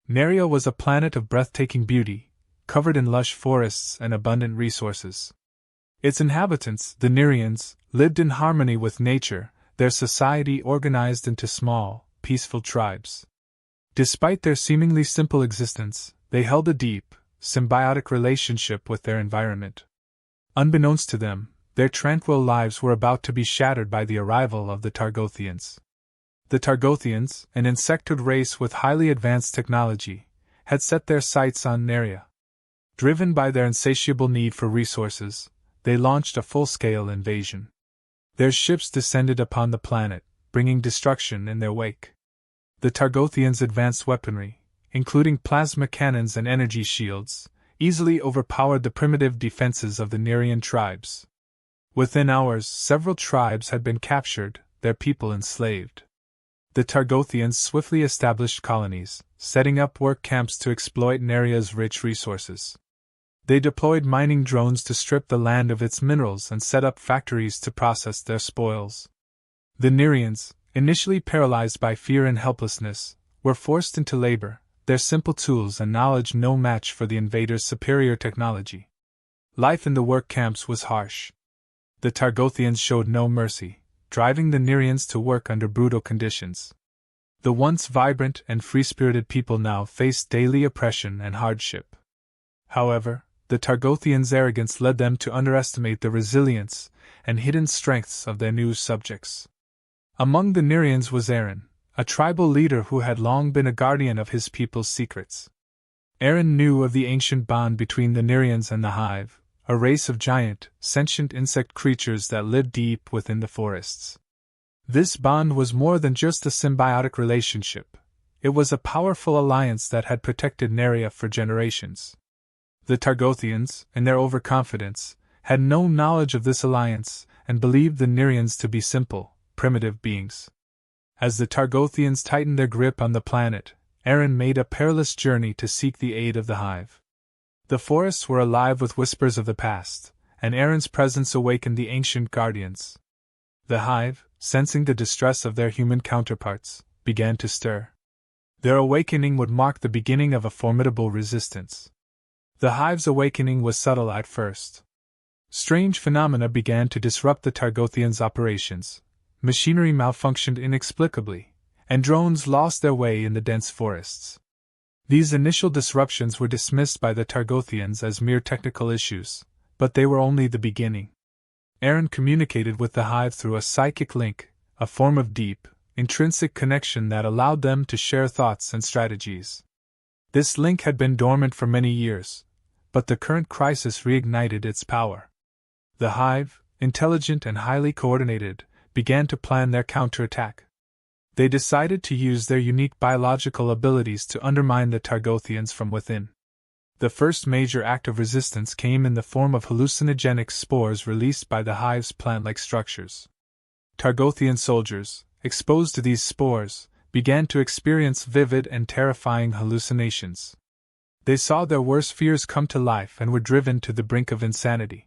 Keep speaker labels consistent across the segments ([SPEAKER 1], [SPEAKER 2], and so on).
[SPEAKER 1] Nera was a planet of breathtaking beauty, covered in lush forests and abundant resources. Its inhabitants, the Nerians, lived in harmony with nature, their society organized into small, peaceful tribes. Despite their seemingly simple existence, they held a deep, symbiotic relationship with their environment. Unbeknownst to them, their tranquil lives were about to be shattered by the arrival of the Targothians. The Targothians, an insectoid race with highly advanced technology, had set their sights on Nera. Driven by their insatiable need for resources, they launched a full-scale invasion. Their ships descended upon the planet, bringing destruction in their wake. The Targothians' advanced weaponry, including plasma cannons and energy shields, easily overpowered the primitive defenses of the Nerian tribes. Within hours, several tribes had been captured, their people enslaved. The Targothians swiftly established colonies, setting up work camps to exploit Nera's rich resources. They deployed mining drones to strip the land of its minerals and set up factories to process their spoils. The Nerians, initially paralyzed by fear and helplessness, were forced into labor, their simple tools and knowledge no match for the invaders' superior technology. Life in the work camps was harsh. The Targothians showed no mercy, driving the Nerians to work under brutal conditions. The once vibrant and free-spirited people now faced daily oppression and hardship. However, the Targothians' arrogance led them to underestimate the resilience and hidden strengths of their new subjects. Among the Nerians was Aaron, a tribal leader who had long been a guardian of his people's secrets. Aaron knew of the ancient bond between the Nerians and the hive, a race of giant, sentient insect creatures that lived deep within the forests. This bond was more than just a symbiotic relationship. It was a powerful alliance that had protected Nera for generations. The Targothians, in their overconfidence, had no knowledge of this alliance and believed the Nerians to be simple, primitive beings. As the Targothians tightened their grip on the planet, Aaron made a perilous journey to seek the aid of the hive. The forests were alive with whispers of the past, and Aaron's presence awakened the ancient guardians. The hive, sensing the distress of their human counterparts, began to stir. Their awakening would mark the beginning of a formidable resistance. The hive's awakening was subtle at first. Strange phenomena began to disrupt the Targothians' operations. Machinery malfunctioned inexplicably, and drones lost their way in the dense forests. These initial disruptions were dismissed by the Targothians as mere technical issues, but they were only the beginning. Aaron communicated with the hive through a psychic link, a form of deep, intrinsic connection that allowed them to share thoughts and strategies. This link had been dormant for many years, but the current crisis reignited its power. The hive, intelligent and highly coordinated, began to plan their counterattack. They decided to use their unique biological abilities to undermine the Targothians from within. The first major act of resistance came in the form of hallucinogenic spores released by the hive's plant-like structures. Targothian soldiers, exposed to these spores, began to experience vivid and terrifying hallucinations. They saw their worst fears come to life and were driven to the brink of insanity.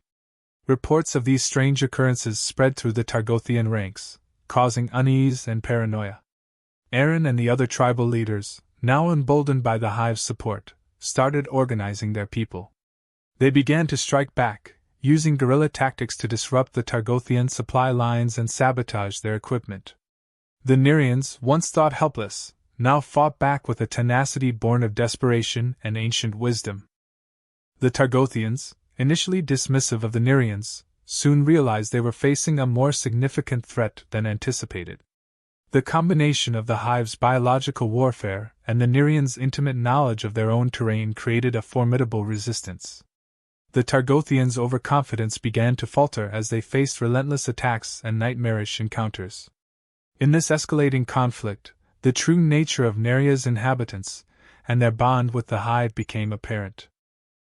[SPEAKER 1] Reports of these strange occurrences spread through the Targothian ranks, causing unease and paranoia. Aaron and the other tribal leaders, now emboldened by the hive's support, started organizing their people. They began to strike back, using guerrilla tactics to disrupt the Targothian supply lines and sabotage their equipment. The Nerians, once thought helpless, now fought back with a tenacity born of desperation and ancient wisdom. The Targothians, initially dismissive of the Nerians, soon realized they were facing a more significant threat than anticipated. The combination of the hive's biological warfare and the Nerians' intimate knowledge of their own terrain created a formidable resistance. The Targothians' overconfidence began to falter as they faced relentless attacks and nightmarish encounters. In this escalating conflict, the true nature of Nera's inhabitants and their bond with the hive became apparent.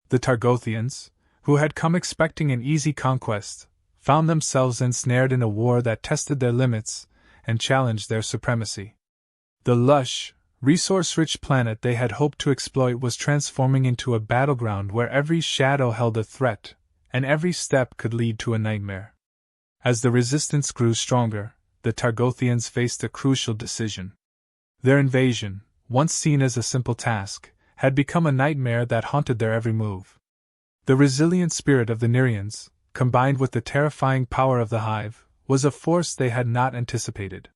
[SPEAKER 1] The Targothians, who had come expecting an easy conquest, found themselves ensnared in a war that tested their limits and challenged their supremacy. The lush, resource-rich planet they had hoped to exploit was transforming into a battleground where every shadow held a threat, and every step could lead to a nightmare. As the resistance grew stronger, the Targothians faced a crucial decision. Their invasion, once seen as a simple task, had become a nightmare that haunted their every move. The resilient spirit of the Nerians, combined with the terrifying power of the hive, was a force they had not anticipated.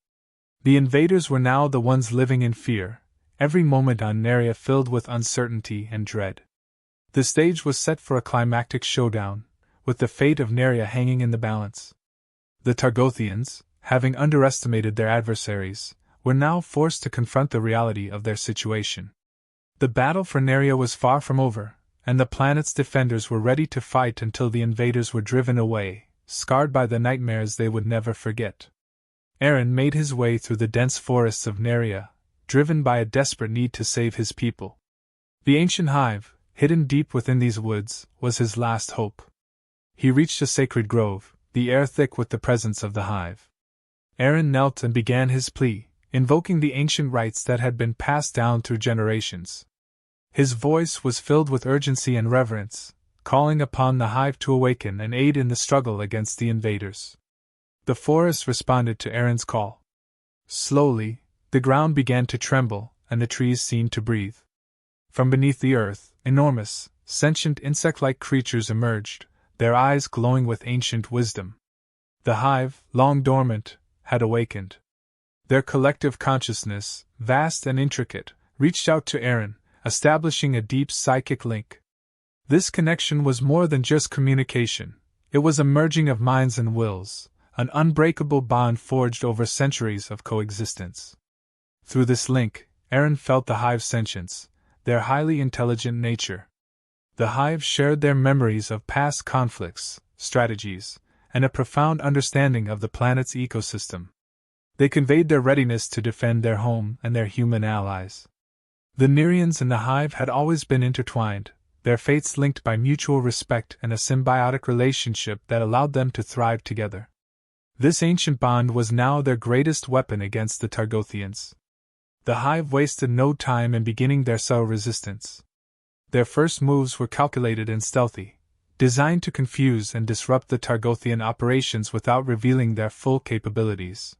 [SPEAKER 1] The invaders were now the ones living in fear, every moment on Nera filled with uncertainty and dread. The stage was set for a climactic showdown, with the fate of Nera hanging in the balance. The Targothians, having underestimated their adversaries, were now forced to confront the reality of their situation. The battle for Nera was far from over, and the planet's defenders were ready to fight until the invaders were driven away, scarred by the nightmares they would never forget. Aaron made his way through the dense forests of Nera, driven by a desperate need to save his people. The ancient hive, hidden deep within these woods, was his last hope. He reached a sacred grove, the air thick with the presence of the hive. Aaron knelt and began his plea, invoking the ancient rites that had been passed down through generations. His voice was filled with urgency and reverence, calling upon the hive to awaken and aid in the struggle against the invaders. The forest responded to Aaron's call. Slowly, the ground began to tremble, and the trees seemed to breathe. From beneath the earth, enormous, sentient insect-like creatures emerged, their eyes glowing with ancient wisdom. The hive, long dormant, had awakened. Their collective consciousness, vast and intricate, reached out to Aaron, establishing a deep psychic link. This connection was more than just communication, it was a merging of minds and wills, an unbreakable bond forged over centuries of coexistence. Through this link, Aaron felt the hive's sentience, their highly intelligent nature. The hive shared their memories of past conflicts, strategies, and a profound understanding of the planet's ecosystem. They conveyed their readiness to defend their home and their human allies. The Nerians and the hive had always been intertwined, their fates linked by mutual respect and a symbiotic relationship that allowed them to thrive together. This ancient bond was now their greatest weapon against the Targothians. The hive wasted no time in beginning their subtle resistance. Their first moves were calculated and stealthy, designed to confuse and disrupt the Targothian operations without revealing their full capabilities.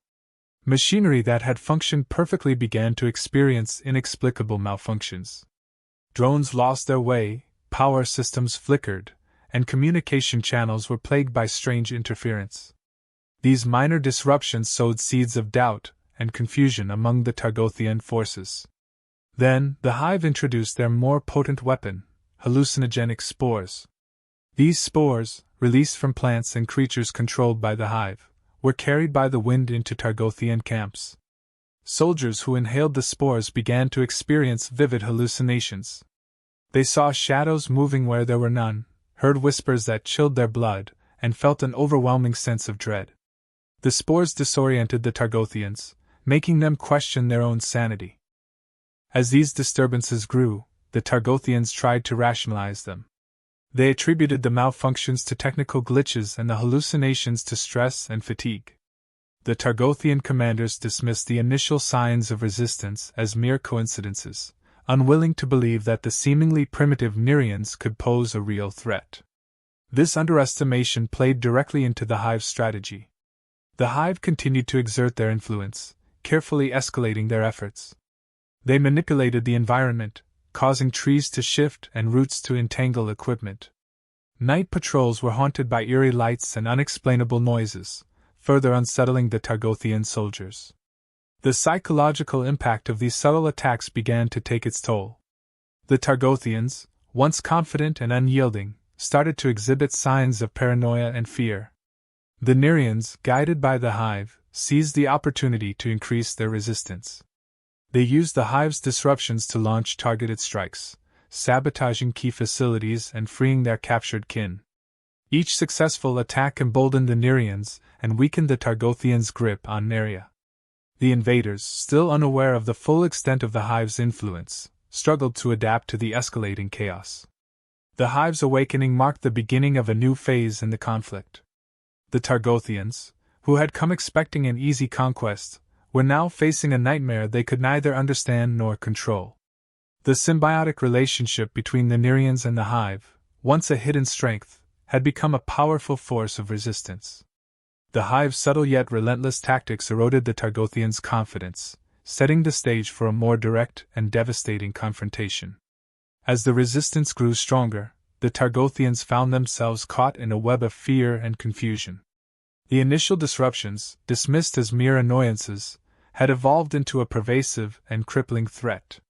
[SPEAKER 1] Machinery that had functioned perfectly began to experience inexplicable malfunctions. Drones lost their way, power systems flickered, and communication channels were plagued by strange interference. These minor disruptions sowed seeds of doubt and confusion among the Targothian forces. Then, the hive introduced their more potent weapon, hallucinogenic spores. These spores, released from plants and creatures controlled by the hive, were carried by the wind into Targothian camps. Soldiers who inhaled the spores began to experience vivid hallucinations. They saw shadows moving where there were none, heard whispers that chilled their blood, and felt an overwhelming sense of dread. The spores disoriented the Targothians, making them question their own sanity. As these disturbances grew, the Targothians tried to rationalize them. They attributed the malfunctions to technical glitches and the hallucinations to stress and fatigue. The Targothian commanders dismissed the initial signs of resistance as mere coincidences, unwilling to believe that the seemingly primitive Nerians could pose a real threat. This underestimation played directly into the hive's strategy. The hive continued to exert their influence, carefully escalating their efforts. They manipulated the environment, causing trees to shift and roots to entangle equipment. Night patrols were haunted by eerie lights and unexplainable noises, further unsettling the Targothian soldiers. The psychological impact of these subtle attacks began to take its toll. The Targothians, once confident and unyielding, started to exhibit signs of paranoia and fear. The Nerians, guided by the hive, seized the opportunity to increase their resistance. They used the hive's disruptions to launch targeted strikes, sabotaging key facilities and freeing their captured kin. Each successful attack emboldened the Nerians and weakened the Targothians' grip on Nera. The invaders, still unaware of the full extent of the hive's influence, struggled to adapt to the escalating chaos. The hive's awakening marked the beginning of a new phase in the conflict. The Targothians, who had come expecting an easy conquest, were now facing a nightmare they could neither understand nor control. The symbiotic relationship between the Nerians and the hive, once a hidden strength, had become a powerful force of resistance. The hive's subtle yet relentless tactics eroded the Targothians' confidence, setting the stage for a more direct and devastating confrontation. As the resistance grew stronger, the Targothians found themselves caught in a web of fear and confusion. The initial disruptions, dismissed as mere annoyances, had evolved into a pervasive and crippling threat.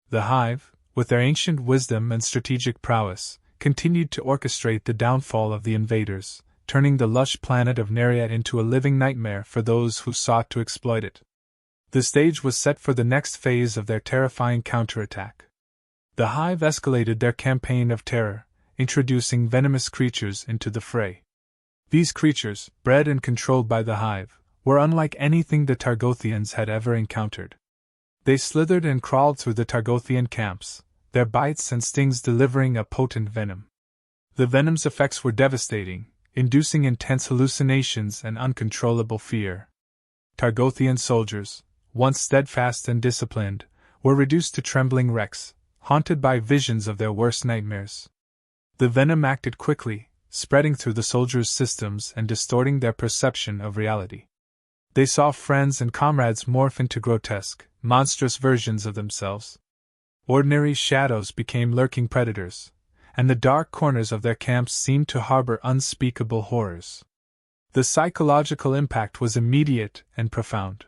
[SPEAKER 1] The hive, with their ancient wisdom and strategic prowess, continued to orchestrate the downfall of the invaders, turning the lush planet of Nera into a living nightmare for those who sought to exploit it. The stage was set for the next phase of their terrifying counterattack. The hive escalated their campaign of terror, introducing venomous creatures into the fray. These creatures, bred and controlled by the hive, were unlike anything the Targothians had ever encountered. They slithered and crawled through the Targothian camps, their bites and stings delivering a potent venom. The venom's effects were devastating, inducing intense hallucinations and uncontrollable fear. Targothian soldiers, once steadfast and disciplined, were reduced to trembling wrecks, haunted by visions of their worst nightmares. The venom acted quickly, spreading through the soldiers' systems and distorting their perception of reality. They saw friends and comrades morph into grotesque, monstrous versions of themselves. Ordinary shadows became lurking predators, and the dark corners of their camps seemed to harbor unspeakable horrors. The psychological impact was immediate and profound.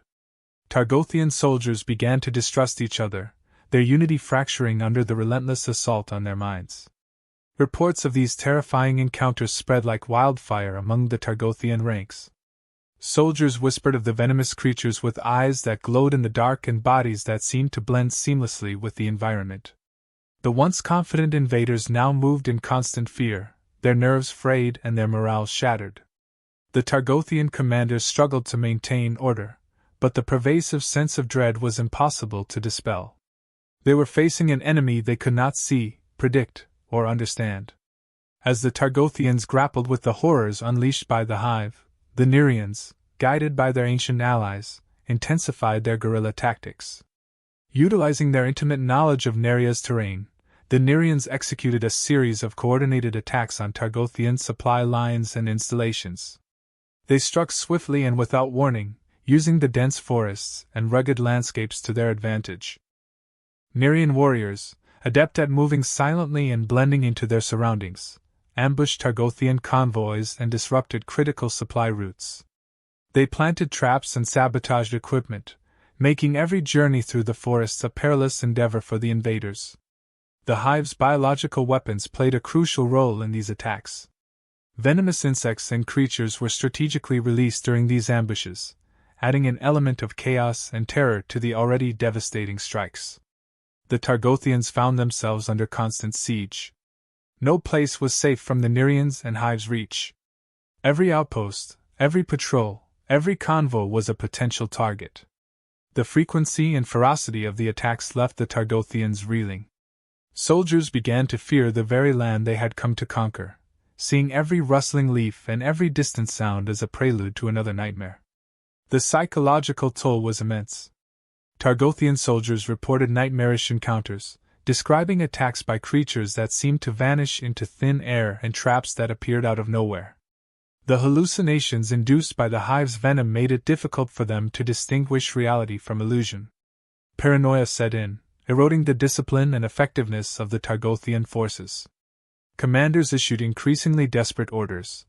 [SPEAKER 1] Targothian soldiers began to distrust each other, their unity fracturing under the relentless assault on their minds. Reports of these terrifying encounters spread like wildfire among the Targothian ranks. Soldiers whispered of the venomous creatures with eyes that glowed in the dark and bodies that seemed to blend seamlessly with the environment. The once confident invaders now moved in constant fear, their nerves frayed and their morale shattered. The Targothian commanders struggled to maintain order, but the pervasive sense of dread was impossible to dispel. They were facing an enemy they could not see, predict, or understand. As the Targothians grappled with the horrors unleashed by the hive, the Nerians, guided by their ancient allies, intensified their guerrilla tactics. Utilizing their intimate knowledge of Nera's terrain, the Nerians executed a series of coordinated attacks on Targothian supply lines and installations. They struck swiftly and without warning, using the dense forests and rugged landscapes to their advantage. Nerian warriors, adept at moving silently and blending into their surroundings, ambushed Targothian convoys and disrupted critical supply routes. They planted traps and sabotaged equipment, making every journey through the forests a perilous endeavor for the invaders. The hive's biological weapons played a crucial role in these attacks. Venomous insects and creatures were strategically released during these ambushes, adding an element of chaos and terror to the already devastating strikes. The Targothians found themselves under constant siege. No place was safe from the Nerians and hive's reach. Every outpost, every patrol, every convoy was a potential target. The frequency and ferocity of the attacks left the Targothians reeling. Soldiers began to fear the very land they had come to conquer, seeing every rustling leaf and every distant sound as a prelude to another nightmare. The psychological toll was immense. Targothian soldiers reported nightmarish encounters, describing attacks by creatures that seemed to vanish into thin air and traps that appeared out of nowhere. The hallucinations induced by the hive's venom made it difficult for them to distinguish reality from illusion. Paranoia set in, eroding the discipline and effectiveness of the Targothian forces. Commanders issued increasingly desperate orders,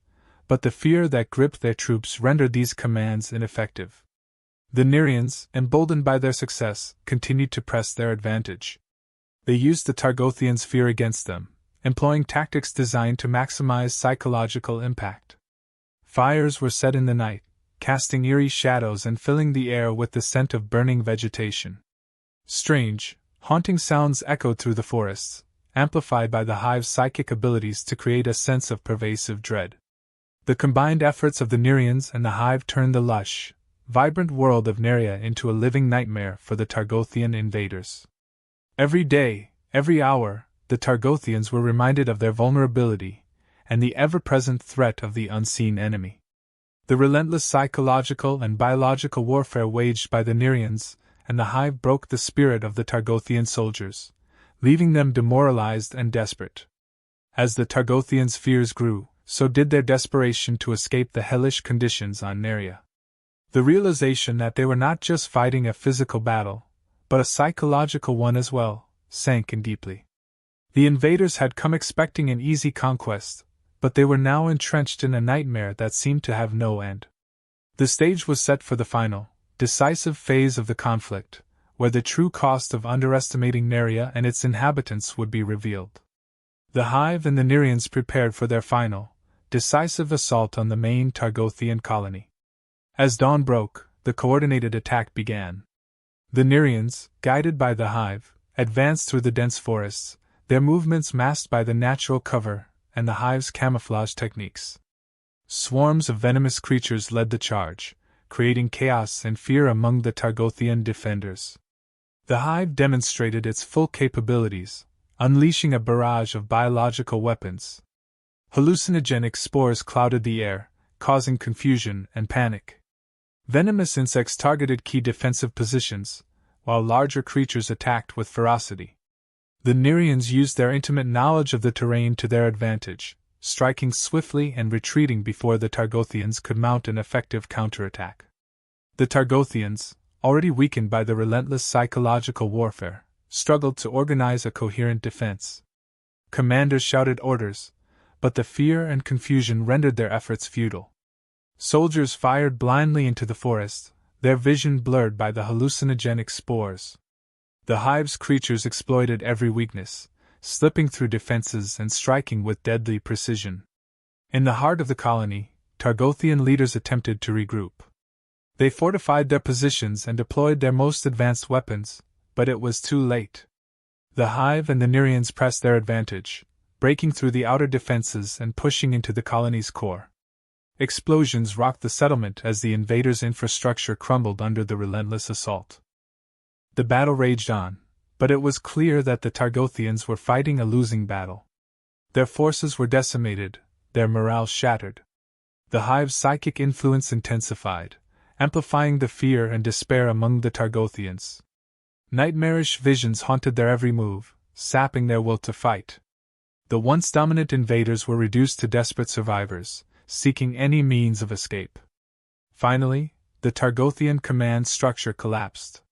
[SPEAKER 1] but the fear that gripped their troops rendered these commands ineffective. The Nerians, emboldened by their success, continued to press their advantage. They used the Targothians' fear against them, employing tactics designed to maximize psychological impact. Fires were set in the night, casting eerie shadows and filling the air with the scent of burning vegetation. Strange, haunting sounds echoed through the forests, amplified by the hive's psychic abilities to create a sense of pervasive dread. The combined efforts of the Nerians and the hive turned the lush, vibrant world of Nera into a living nightmare for the Targothian invaders. Every day, every hour, the Targothians were reminded of their vulnerability and the ever-present threat of the unseen enemy. The relentless psychological and biological warfare waged by the Nerians and the hive broke the spirit of the Targothian soldiers, leaving them demoralized and desperate. As the Targothians' fears grew, so did their desperation to escape the hellish conditions on Nera. The realization that they were not just fighting a physical battle, but a psychological one as well, sank in deeply. The invaders had come expecting an easy conquest, but they were now entrenched in a nightmare that seemed to have no end. The stage was set for the final, decisive phase of the conflict, where the true cost of underestimating Nera and its inhabitants would be revealed. The hive and the Nerians prepared for their final, decisive assault on the main Targothian colony. As dawn broke, the coordinated attack began. The Nerians, guided by the hive, advanced through the dense forests, their movements masked by the natural cover and the hive's camouflage techniques. Swarms of venomous creatures led the charge, creating chaos and fear among the Targothian defenders. The hive demonstrated its full capabilities, unleashing a barrage of biological weapons. Hallucinogenic spores clouded the air, causing confusion and panic. Venomous insects targeted key defensive positions, while larger creatures attacked with ferocity. The Nerians used their intimate knowledge of the terrain to their advantage, striking swiftly and retreating before the Targothians could mount an effective counterattack. The Targothians, already weakened by the relentless psychological warfare, struggled to organize a coherent defense. Commanders shouted orders, but the fear and confusion rendered their efforts futile. Soldiers fired blindly into the forest, their vision blurred by the hallucinogenic spores. The hive's creatures exploited every weakness, slipping through defenses and striking with deadly precision. In the heart of the colony, Targothian leaders attempted to regroup. They fortified their positions and deployed their most advanced weapons, but it was too late. The hive and the Nerians pressed their advantage, breaking through the outer defenses and pushing into the colony's core. Explosions rocked the settlement as the invaders' infrastructure crumbled under the relentless assault. The battle raged on, but it was clear that the Targothians were fighting a losing battle. Their forces were decimated, their morale shattered. The hive's psychic influence intensified, amplifying the fear and despair among the Targothians. Nightmarish visions haunted their every move, sapping their will to fight. The once dominant invaders were reduced to desperate survivors, seeking any means of escape. Finally, the Targothian command structure collapsed.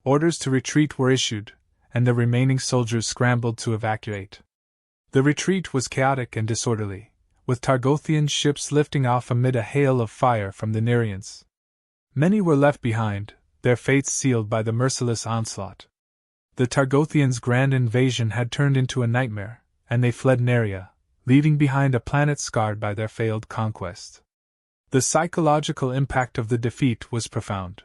[SPEAKER 1] Orders to retreat were issued, and the remaining soldiers scrambled to evacuate. The retreat was chaotic and disorderly, with Targothian ships lifting off amid a hail of fire from the Nerians. Many were left behind, their fates sealed by the merciless onslaught. The Targothians' grand invasion had turned into a nightmare, and they fled Nera, leaving behind a planet scarred by their failed conquest. The psychological impact of the defeat was profound.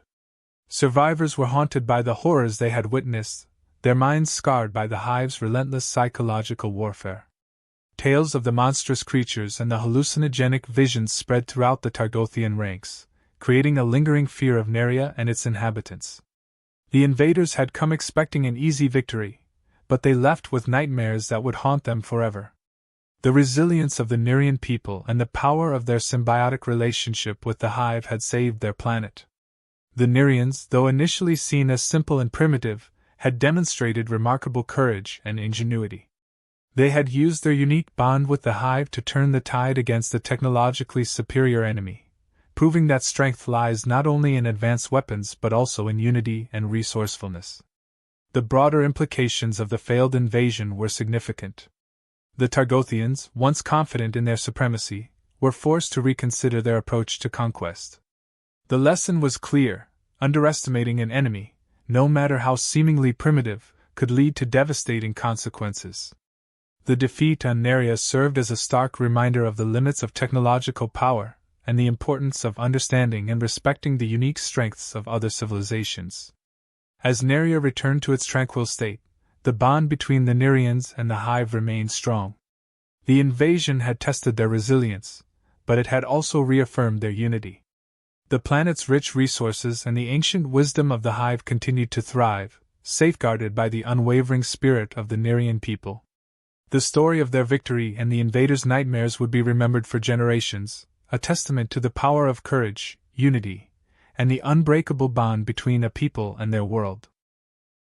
[SPEAKER 1] Survivors were haunted by the horrors they had witnessed, their minds scarred by the hive's relentless psychological warfare. Tales of the monstrous creatures and the hallucinogenic visions spread throughout the Targothian ranks, creating a lingering fear of Nera and its inhabitants. The invaders had come expecting an easy victory, but they left with nightmares that would haunt them forever. The resilience of the Nerian people and the power of their symbiotic relationship with the hive had saved their planet. The Nerians, though initially seen as simple and primitive, had demonstrated remarkable courage and ingenuity. They had used their unique bond with the hive to turn the tide against a technologically superior enemy, proving that strength lies not only in advanced weapons but also in unity and resourcefulness. The broader implications of the failed invasion were significant. The Targothians, once confident in their supremacy, were forced to reconsider their approach to conquest. The lesson was clear: underestimating an enemy, no matter how seemingly primitive, could lead to devastating consequences. The defeat on Nera served as a stark reminder of the limits of technological power and the importance of understanding and respecting the unique strengths of other civilizations. As Nera returned to its tranquil state, the bond between the Nerians and the hive remained strong. The invasion had tested their resilience, but it had also reaffirmed their unity. The planet's rich resources and the ancient wisdom of the hive continued to thrive, safeguarded by the unwavering spirit of the Nerian people. The story of their victory and the invaders' nightmares would be remembered for generations, a testament to the power of courage, unity, and the unbreakable bond between a people and their world.